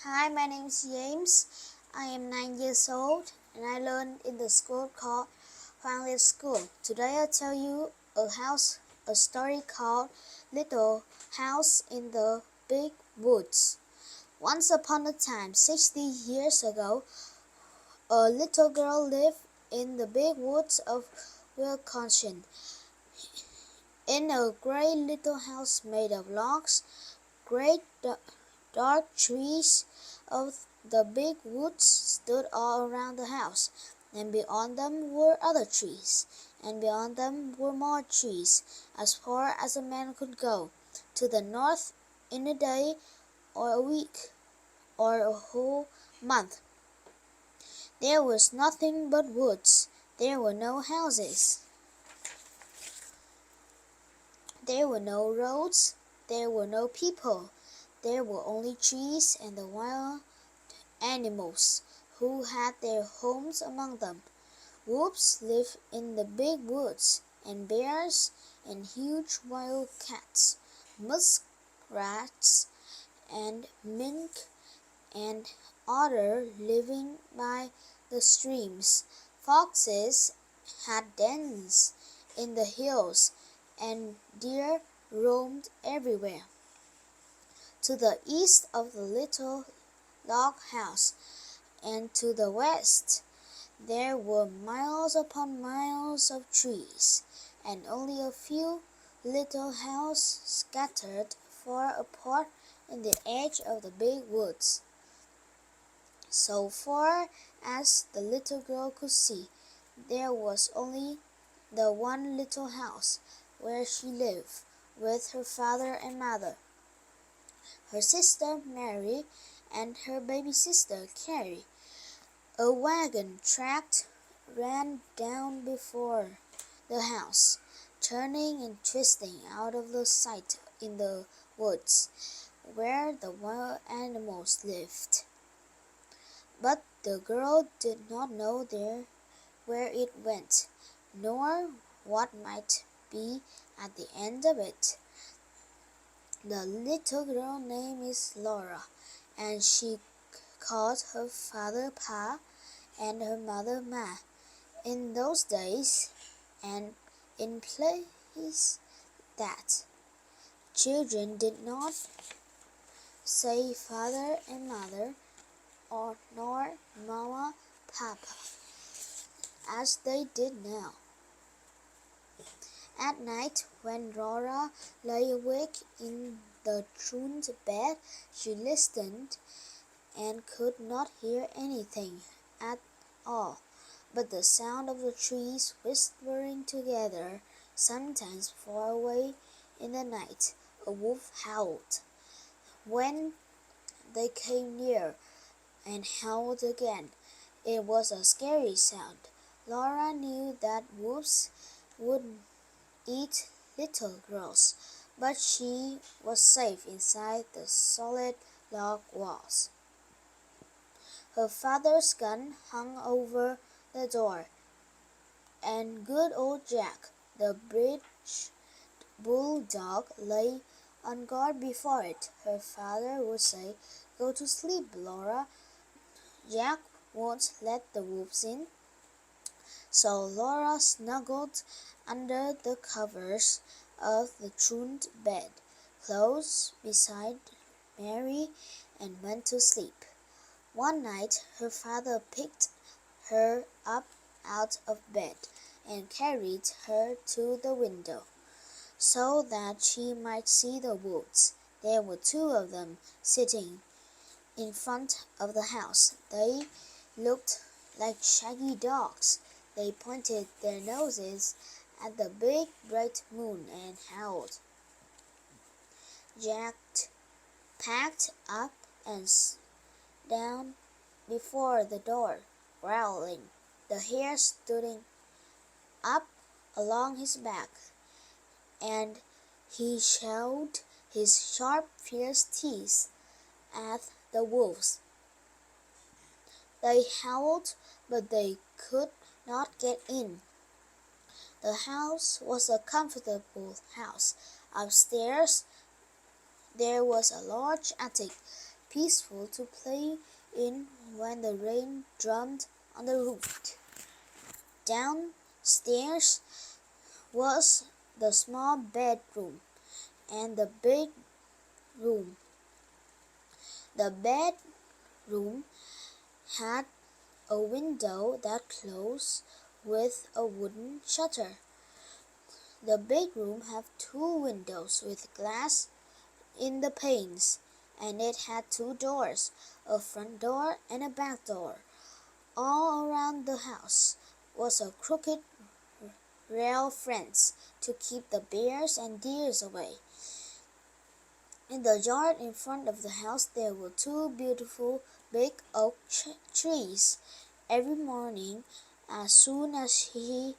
Hi, my name is James. I am 9 years old and I learn in the school called Family School. Today I'll tell you a story called Little House in the Big Woods. Once upon a time, 60 years ago, a little girl lived in the big woods of Wisconsin. In a great little house made of logs, great dark trees of the big woods stood all around the house, and beyond them were other trees, and beyond them were more trees, as far as a man could go, to the north in a day or a week or a whole month. There was nothing but woods. There were no houses. There were no roads. There were no people. There were only trees and the wild animals who had their homes among them. Wolves lived in the big woods, and bears and huge wild cats, muskrats and mink and otter living by the streams. Foxes had dens in the hills, and deer roamed everywhere. To the east of the little log house, and to the west, there were miles upon miles of trees, and only a few little houses scattered far apart in the edge of the big woods. So far as the little girl could see, there was only the one little house where she lived with her father and mother, her sister Mary, and her baby sister Carrie. A wagon track ran down before the house, turning and twisting out of the sight in the woods where the wild animals lived. But the girl did not know where it went, nor what might be at the end of it. The little girl's name is Laura, and she called her father Pa and her mother Ma. In those days, and in place that children did not say father and mother, or nor mama, papa, as they did now. At night, when Laura lay awake in the truant bed, she listened and could not hear anything at all but the sound of the trees whispering together. Sometimes far away in the night, a wolf howled. When they came near and howled again, it was a scary sound. Laura knew that wolves would eat little girls, but she was safe inside the solid log walls. Her father's gun hung over the door, and good old Jack, the British bulldog, lay on guard before it. Her father would say, "Go to sleep, Laura. Jack won't let the wolves in." So Laura snuggled under the covers of the truant bed, close beside Mary, and went to sleep. One night her father picked her up out of bed and carried her to the window, so that she might see the wolves. There were two of them sitting in front of the house. They looked like shaggy dogs. They pointed their noses at the big bright moon and howled. Jack packed up and down before the door, growling. The hair stood up along his back, and he showed his sharp, fierce teeth at the wolves. They howled, but they could not get in. The house was a comfortable house. Upstairs there was a large attic. peaceful to play in when the rain drummed on the roof. Downstairs was the small bedroom and the big room. The bedroom had a window that closed with a wooden shutter. The big room had 2 windows with glass in the panes, and it had 2 doors, a front door and a back door. All around the house was a crooked rail fence to keep the bears and deer away. In the yard in front of the house there were 2 beautiful big oak trees. Every morning, as soon as he